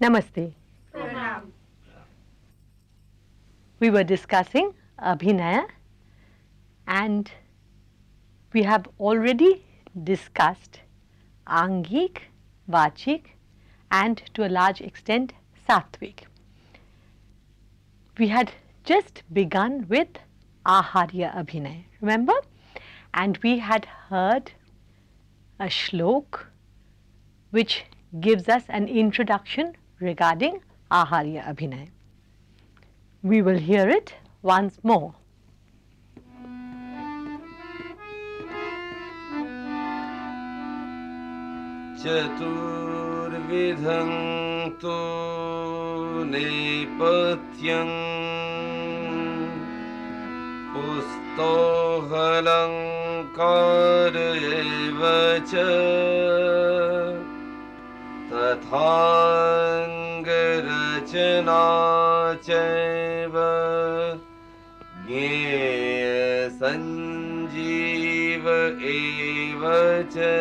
Namaste. Pranam. We were discussing Abhinaya and we have already discussed Angik, Vachik and to a large extent Satvik. We had just begun with Aharya Abhinaya, remember? And we had heard a shlok which gives us an introduction regarding Aharya Abhinaya. We will hear it once more. Chaturvidham tu nepatyam pustohalankara cha tathangarachana chaiva gyeya sanjeeva eva cha.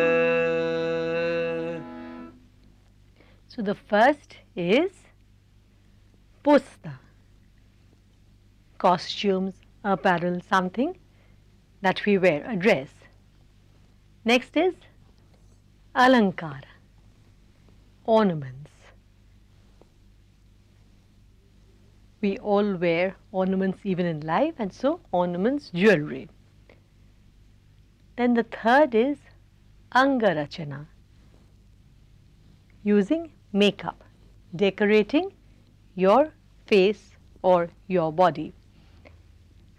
So the first is pusta, costumes, apparel, something that we wear, a dress. Next is alankara, ornaments. We all wear ornaments even in life, and so ornaments, jewelry. Then the third is angarachana, using makeup, decorating your face or your body.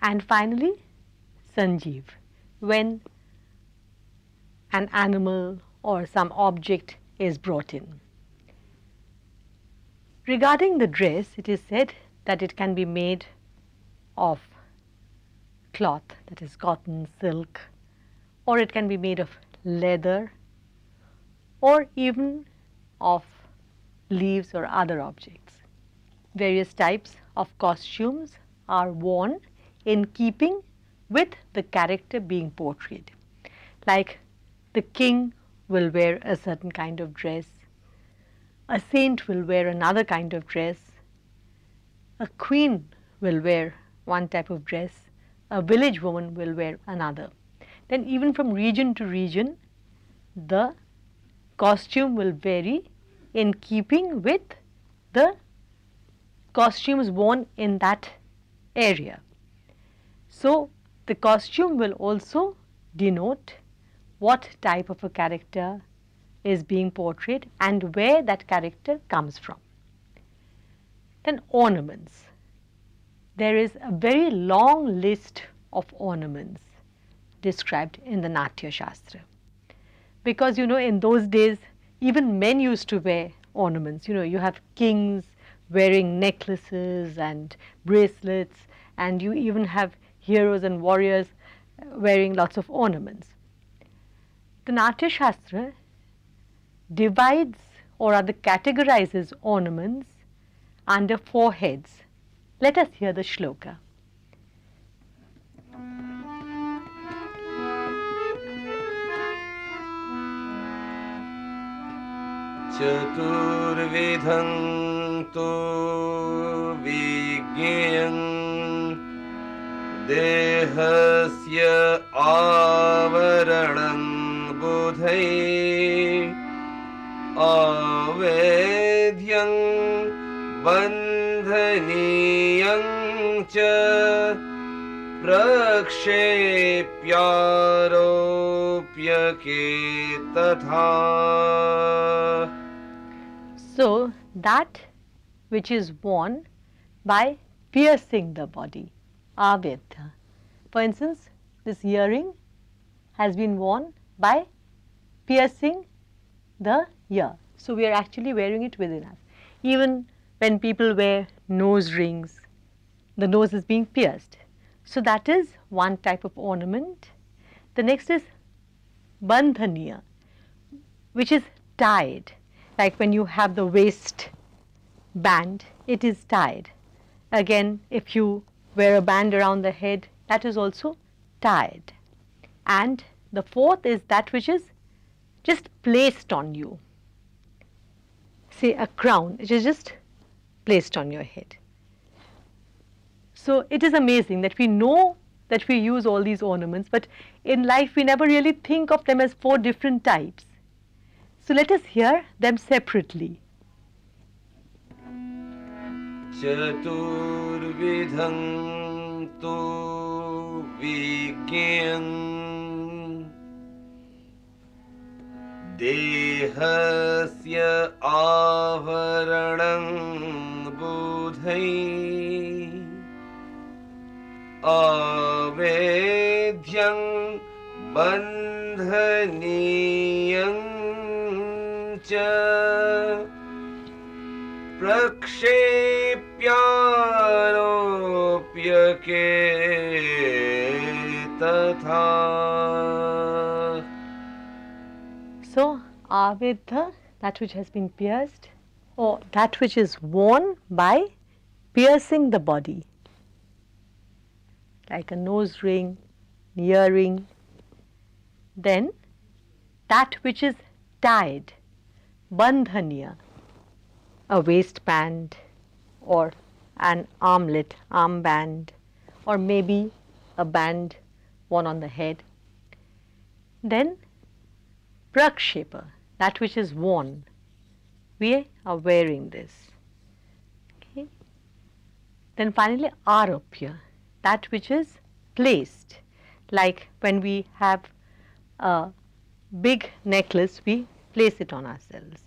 And finally, sanjeev, when an animal or some object is brought in. Regarding the dress, it is said that it can be made of cloth, that is cotton, silk, or it can be made of leather, or even of leaves or other objects. Various types of costumes are worn in keeping with the character being portrayed. Like the king will wear a certain kind of dress, a saint will wear another kind of dress, a queen will wear one type of dress, a village woman will wear another. Then even from region to region, the costume will vary in keeping with the costumes worn in that area. So the costume will also denote what type of a character is being portrayed and where that character comes from. Then ornaments. There is a very long list of ornaments described in the Natya Shastra. Because in those days even men used to wear ornaments. You have kings wearing necklaces and bracelets, and you even have heroes and warriors wearing lots of ornaments. The Natya Shastra divides or rather categorizes ornaments under 4 heads. Let us hear the shloka. Chaturvidham tu vigyayam देहस्य आवरणं बुधै अवेद्यं बन्धनीयं च प्रक्षेप्यारोप्यके तथा. So that which is worn by piercing the body, avedya. For instance, this earring has been worn by piercing the ear. So we are actually wearing it within us. Even when people wear nose rings, the nose is being pierced. So that is one type of ornament. The next is bandhaniya, which is tied. Like when you have the waist band, it is tied. Again, if you wear a band around the head, that is also tied. And the fourth is that which is just placed on you. Say a crown, it is just placed on your head. So it is amazing that we know that we use all these ornaments, but in life we never really think of them as four different types. So let us hear them separately. चतुर्विधं तु विज्ञेयं देहस्य आवरणं बुधै अवेद्यं बन्धनीयं च प्रक्षेप्यारोप्यके तथा. So avedha, that which has been pierced, or that which is worn by piercing the body, like a nose ring, earring. Then that which is tied, bandhaniya, a waistband or an armlet, armband, or maybe a band worn on the head. Then prakshepa, that which is worn. We are wearing this. Okay. Then finally aropya, that which is placed. Like when we have a big necklace, we place it on ourselves,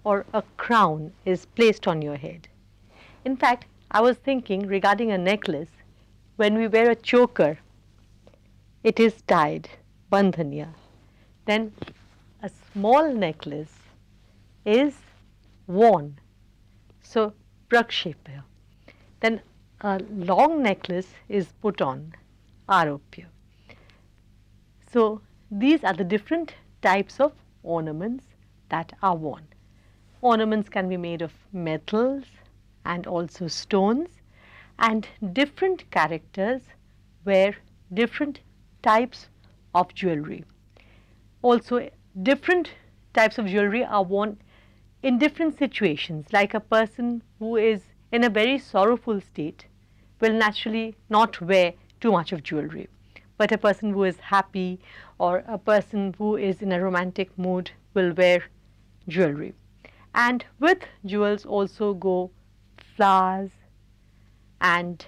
or a crown is placed on your head. In fact, I was thinking regarding a necklace, when we wear a choker, it is tied, bandhaniya. Then a small necklace is worn, so prakshepa. Then a long necklace is put on, aropya. So these are the different types of ornaments that are worn. Ornaments can be made of metals and also stones, and different characters wear different types of jewelry. Also, different types of jewelry are worn in different situations, like a person who is in a very sorrowful state will naturally not wear too much of jewelry, but a person who is happy or a person who is in a romantic mood will wear jewelry. And with jewels also go flowers and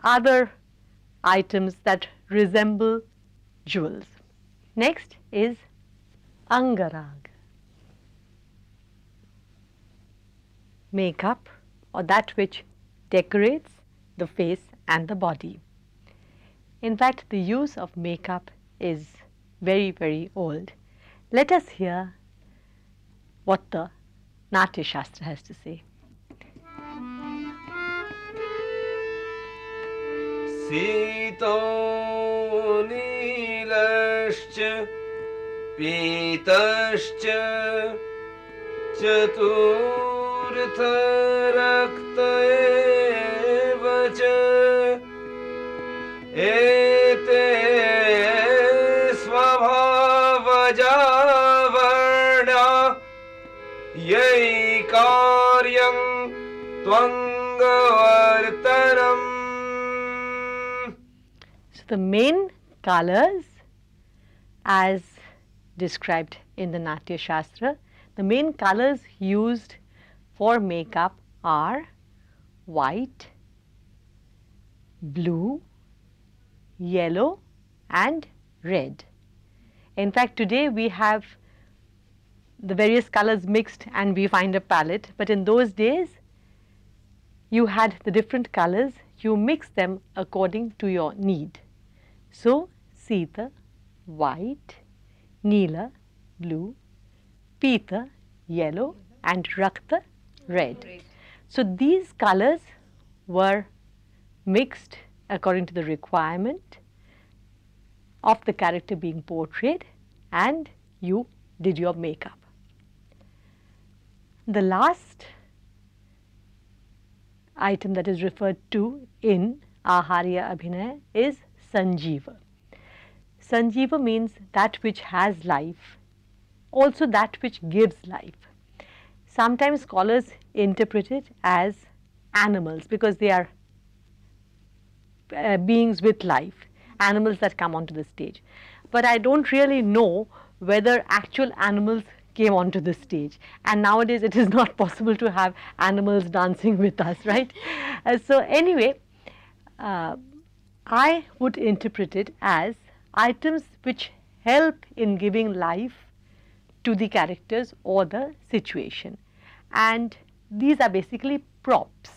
other items that resemble jewels. Next is angarag, makeup or that which decorates the face and the body. In fact, the use of makeup is very, very old. Let us hear what the Natya Shastra has to say. सीतो नीलश्च पीतश्च चतुर्थरक्त एव च एते स्वभावजा वर्णा यैकार्यं त्वङ्गवर्तनम्. So the main colors as described in the Natya Shastra, the main colors used for makeup are white, blue, yellow and red. In fact, today we have the various colors mixed and we find a palette, but in those days you had the different colors, you mix them according to your need. So, Sita, white, Neela, blue, Pita, yellow and Rakta, red. So, these colors were mixed according to the requirement of the character being portrayed and you did your makeup. The last item that is referred to in Aharya Abhinaya is Sanjeeva. Sanjeeva means that which has life, also that which gives life. Sometimes scholars interpret it as animals because they are beings with life, animals that come onto the stage. But I don't really know whether actual animals came onto the stage, and nowadays it is not possible to have animals dancing with us, right? So anyway, I would interpret it as items which help in giving life to the characters or the situation, and these are basically props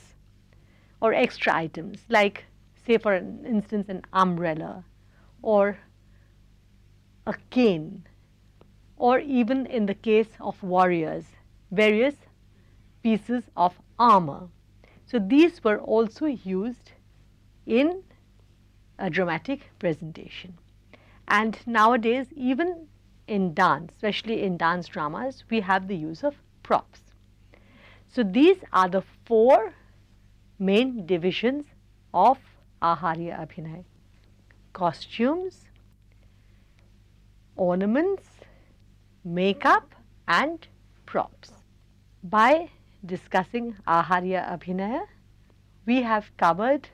or extra items, like say for instance an umbrella or a cane, or even in the case of warriors, various pieces of armor. So these were also used in a dramatic presentation. And nowadays, even in dance, especially in dance dramas, we have the use of props. So these are the four main divisions of Aharya Abhinaya: costumes, ornaments, makeup and props. By discussing Aharya Abhinaya, we have covered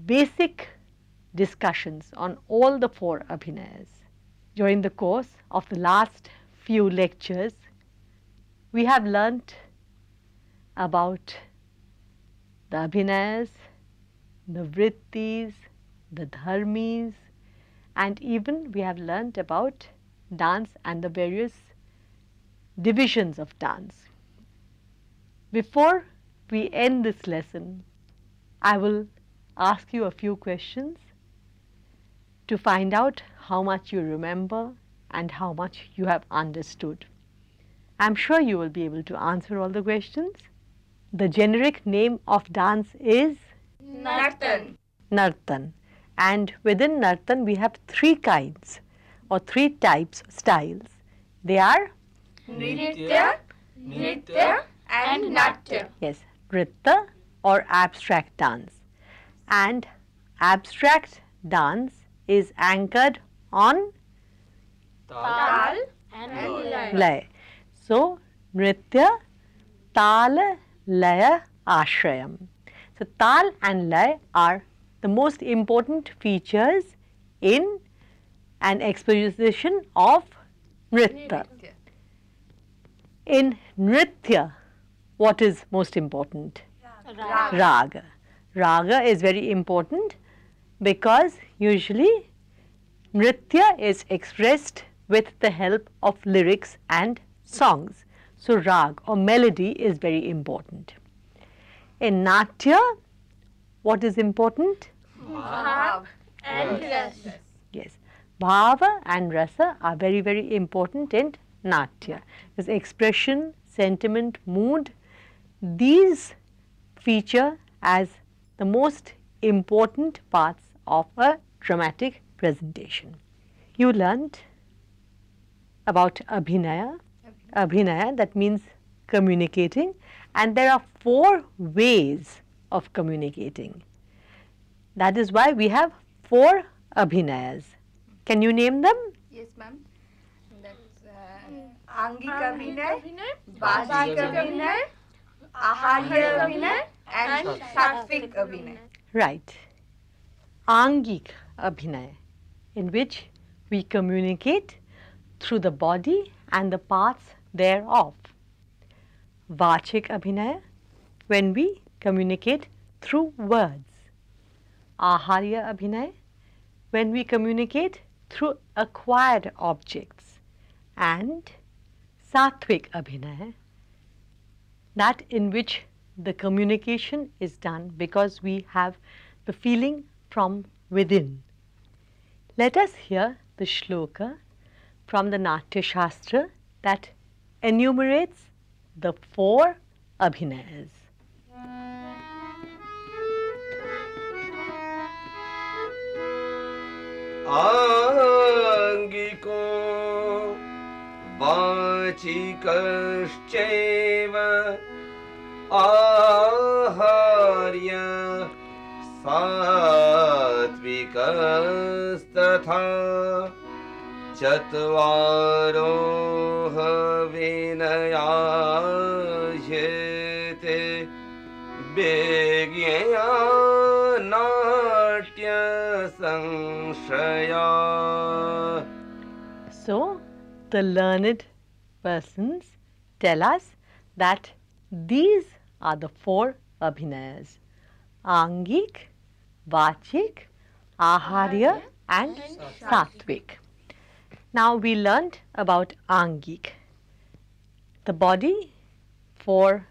basic discussions on all the four Abhinayas. During the course of the last few lectures, we have learnt about the Abhinayas, the Vrittis, the Dharmis, and even we have learnt about dance and the various divisions of dance. Before we end this lesson, I will ask you a few questions to find out how much you remember and how much you have understood. I am sure you will be able to answer all the questions. The generic name of dance is Nartan. Nartan, and within Nartan we have three kinds or three types of styles. They are Nritya, Nritya and Natya. yes, Nritta or abstract dance, and abstract dance is anchored on Tal and Lay. Lay. So, Nritya, Tala, Laya, Ashrayam. So, Tal and Lay are the most important features in an exposition of Nritta. In Nritya, what is most important? Raga. Raga is very important because usually Nritya is expressed with the help of lyrics and songs. So, rag or melody is very important. In Natya, what is important? Bhav and Rasa. Yes, Bhava and Rasa are very, very important in Natya. Because expression, sentiment, mood, these feature as the most important parts of a dramatic presentation. You learnt about Abhinaya. Abhinaya, that means communicating, and there are four ways of communicating. That is why we have four Abhinayas. Can you name them? Yes, ma'am. That's Angik Abhinay, Vasik Abhinay, Aharya Abhinay and Satvik Abhinay. Right. Angik Abhinaya, in which we communicate through the body and the parts thereof. Vachik Abhinaya, when we communicate through words. Aharya Abhinaya, when we communicate through acquired objects. And Satvik Abhinaya, that in which the communication is done because we have the feeling from within. Let us hear the shloka from the Natya Shastra that enumerates the 4 abhinayas. Angiko vachikascheva Aharya Sattvikastatha Chatvaro Vinayayate Begya Natya Sanshaya. So, the learned persons tell us that these are the 4 abhinayas: Angik, Vachik, Aharya and Satvik. Now we learned about Angik. The body, for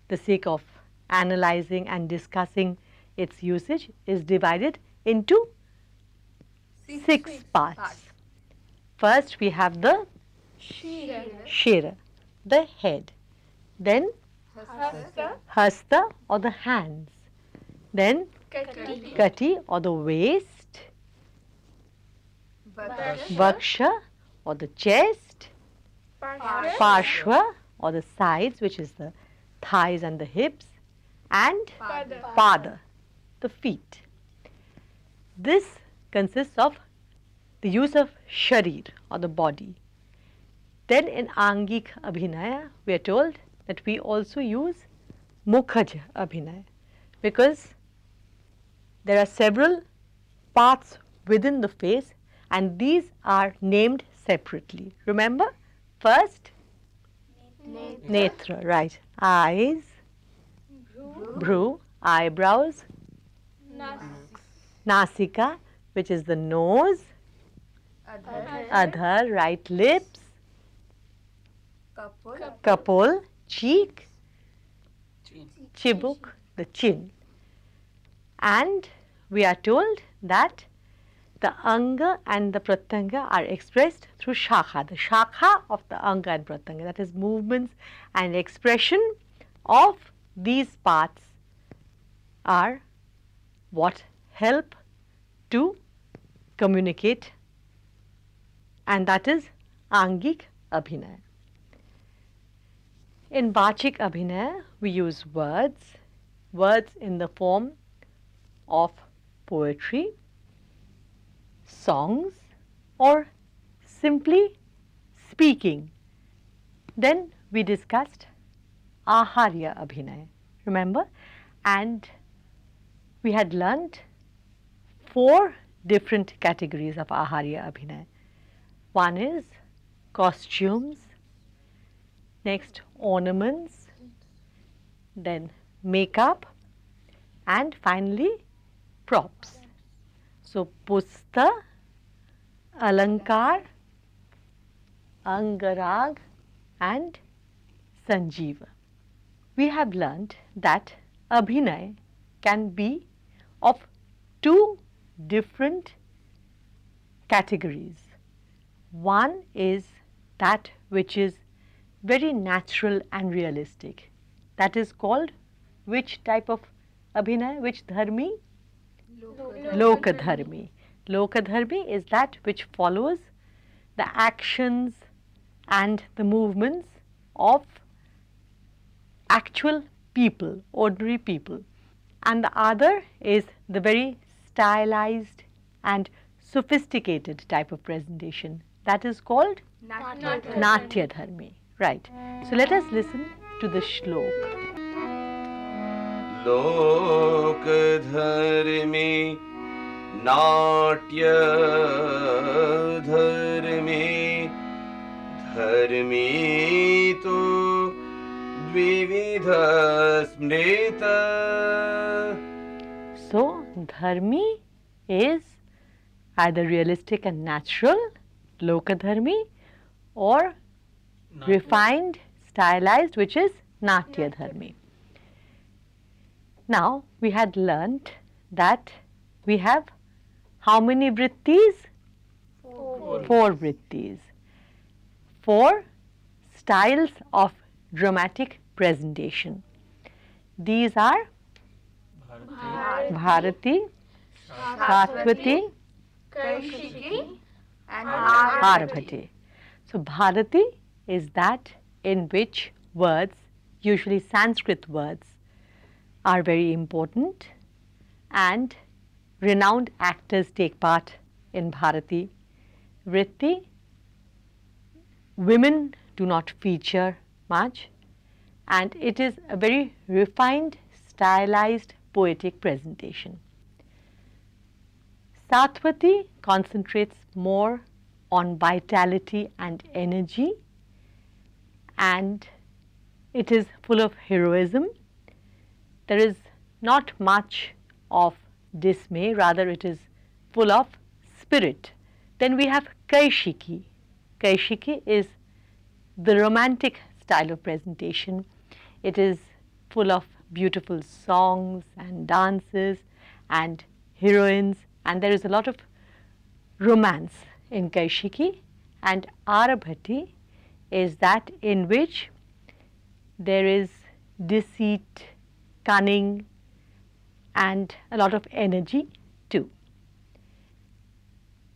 the sake of analyzing and discussing its usage, is divided into 6 parts. First we have the Shira, the head. Then Hasta or the hands. Then Kati or the waist. Vaksha or the chest. Parshva or the sides, which is the thighs and the hips. And Pada, the feet. This consists of the use of sharir or the body. Then in Angik Abhinaya, we are told that we also use Mukhaj Abhinaya, because there are several parts within the face and these are named separately. Remember, first Netra, right, eyes, bhru, eyebrows, Nasika, which is the nose, Adhar, right lips, Kapul, cheek, Chibuk, the chin. And we are told that the Anga and the Pratyanga are expressed through Shakha, the Shakha of the Anga and Pratyanga, that is movements and expression of these parts are what help to communicate, and that is Angik Abhinaya. In Vachik Abhinaya, we use words in the form of poetry, songs, or simply speaking. Then we discussed Aharya Abhinaya, remember? And we had learnt 4 different categories of Aharya Abhinaya. One is costumes, next ornaments, then makeup, and finally props. So Pusta, Alankar, Angarag and Sanjeeva. We have learnt that Abhinay can be of 2 different categories. One is that which is very natural and realistic. That is called which type of Abhinay? Which dharmi? Lokadharmi. Lokadharmi is that which follows the actions and the movements of actual people, ordinary people. And the other is the very stylized and sophisticated type of presentation. That is called Natya Dharmi. Right. So let us listen to the shlok. Lokadharmi नाट्य धर्मे धर्मी तु द्विविध स्मृत. So, dharmi is either realistic and natural, lokadharmi, or refined, stylized, which is natya dharmi. Now, we had learnt that we have how many vrittis? Four vrittis. Four styles of dramatic presentation. These are Bharati, Satvati, Kaishiki and Arabhati. So Bharati is that in which words, usually Sanskrit words, are very important, and renowned actors take part in Bharati. Vritti, women do not feature much, and it is a very refined, stylized, poetic presentation. Satvati concentrates more on vitality and energy, and it is full of heroism. There is not much of dismay, rather it is full of spirit. Then we have Kaishiki. Kaishiki is the romantic style of presentation. It is full of beautiful songs and dances and heroines, and there is a lot of romance in Kaishiki. And Arabhati is that in which there is deceit, cunning, and a lot of energy too.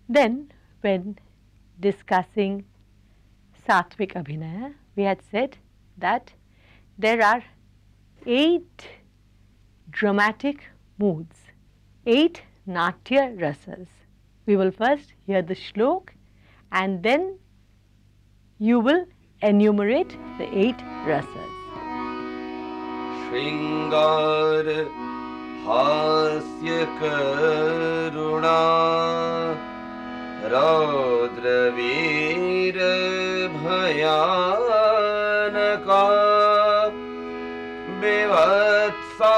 Then, when discussing Satvik Abhinaya, we had said that there are 8 dramatic moods, 8 natya rasas. We will first hear the shlok and then you will enumerate the 8 rasas. Shringar Hasya Karuna Raudra Veera Bhayanaka Bevatsad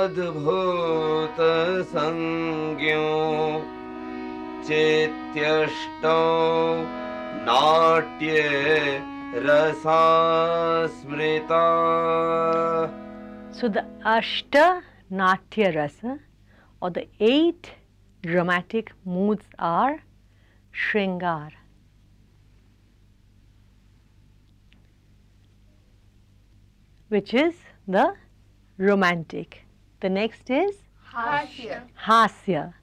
Adbhuta Sangyo Chetyashto Natya Rasa Smrita. So the Ashta Natya Rasa, or the 8 dramatic moods, are Shringar, which is the romantic. The next is Hasya. Hasya,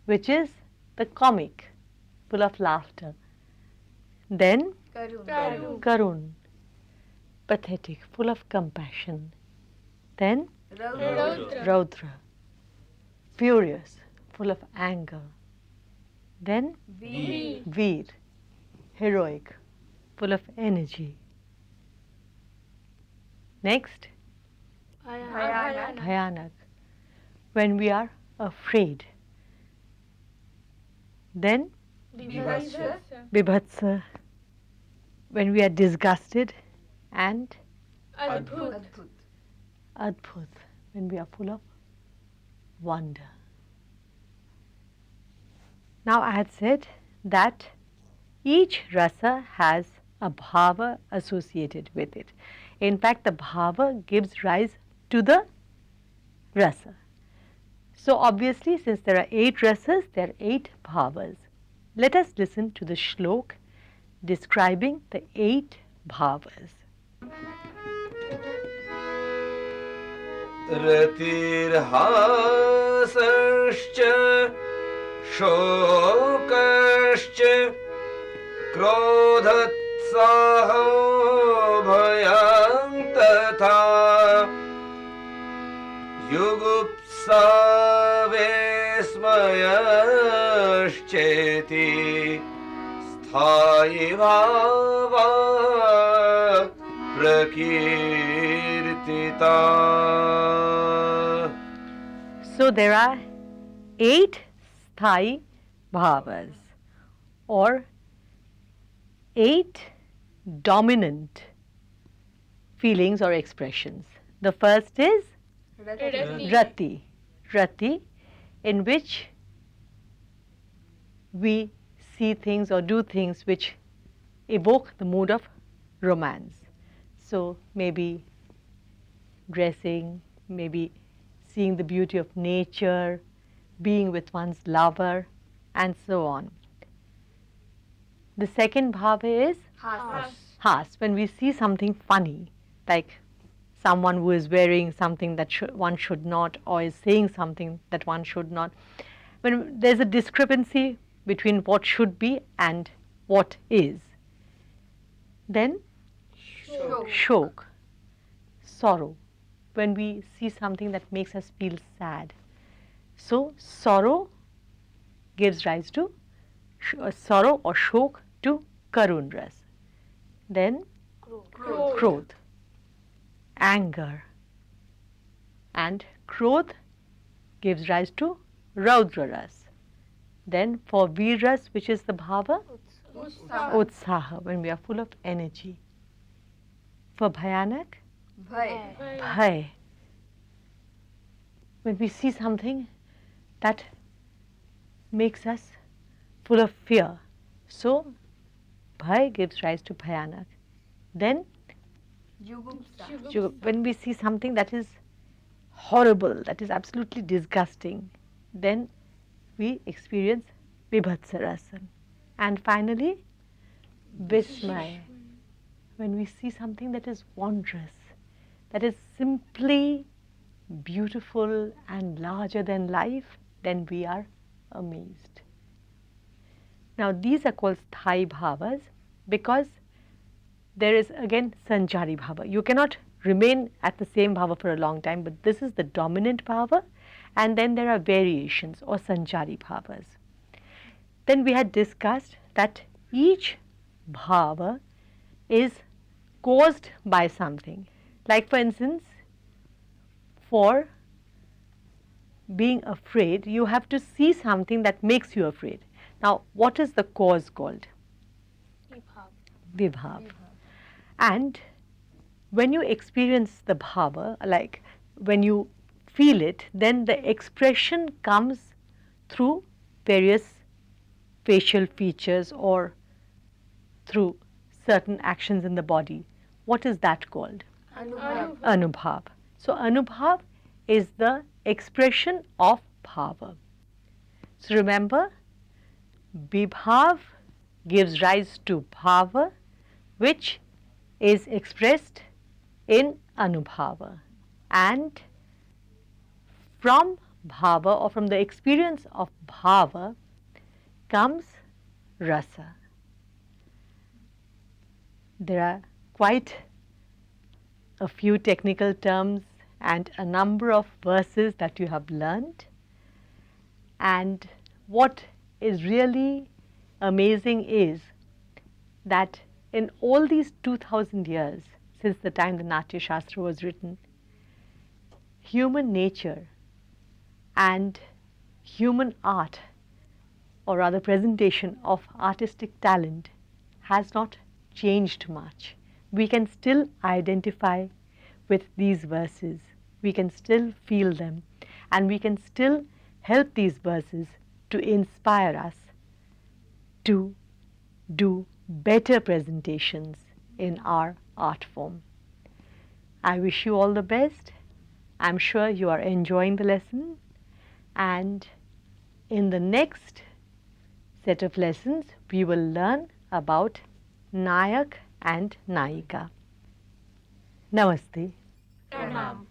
which is the comic, full of laughter. Then Karun. Karun, pathetic, full of compassion. Then Raudra. Raudra, furious, full of anger. Then Veer. Veer, heroic, full of energy. Next, Bhayanak. Bhayanak, when we are afraid. Then Vibhatsha. Bibhatsa, when we are disgusted, and Adbhut. Adbhut, when we are full of wonder. Now I had said that each rasa has a bhava associated with it. In fact, the bhava gives rise to the rasa. So obviously, since there are 8 rasas, there are 8 bhavas. Let us listen to the shlok describing the 8 bhavas. Ratirhasascha Shokascha Krodhatsaho Bhayam Tatha Yugupsa Vesmayascheti Sthai Bhava Prakirtita. So there are 8 sthai bhavas, or 8 dominant feelings or expressions. The first is Rati. Rati. Rati, in which we see things or do things which evoke the mood of romance. So maybe dressing, maybe seeing the beauty of nature, being with one's lover, and so on. The second bhava is Has. has, when we see something funny, like someone who is wearing something that one should not, or is saying something that one should not. When there's a discrepancy between what should be and what is. Then shok, sorrow, when we see something that makes us feel sad. So sorrow gives rise to sorrow or shok to karun ras. Then krodh, anger, and krodh gives rise to raudra ras. Then for veer ras, which is the bhava utsaha, when we are full of energy. For bhayanak, bhay, when we see something that makes us full of fear. So bhay gives rise to bhayanak. Then when we see something that is horrible, that is absolutely disgusting, then we experience vibhatsarasa. And finally, vismay, when we see something that is wondrous, that is simply beautiful and larger than life, then we are amazed. Now these are called sthai bhavas because there is again sanchari bhava. You cannot remain at the same bhava for a long time, but this is the dominant bhava, and then there are variations or sanchari bhavas. Then we had discussed that each bhava is caused by something. Like for instance, for being afraid, you have to see something that makes you afraid. Now, what is the cause called? Vibhav. And when you experience the bhava, like when you feel it, then the expression comes through various facial features or through certain actions in the body. What is that called? Anubhav. So Anubhav is the expression of bhava. So remember, Vibhav gives rise to bhava, which is expressed in Anubhava. And from bhava, or from the experience of bhava, comes rasa. There are quite a few technical terms and a number of verses that you have learned. And what is really amazing is that in all these 2000 years since the time the Natya Shastra was written, human nature and human art, or rather presentation of artistic talent, has not changed much. We can still identify with these verses, we can still feel them, and we can still help these verses to inspire us to do better presentations in our art form. I wish you all the best. I'm sure you are enjoying the lesson, and in the next set of lessons we will learn about Nayak and Nayika. Namaste. Pranam.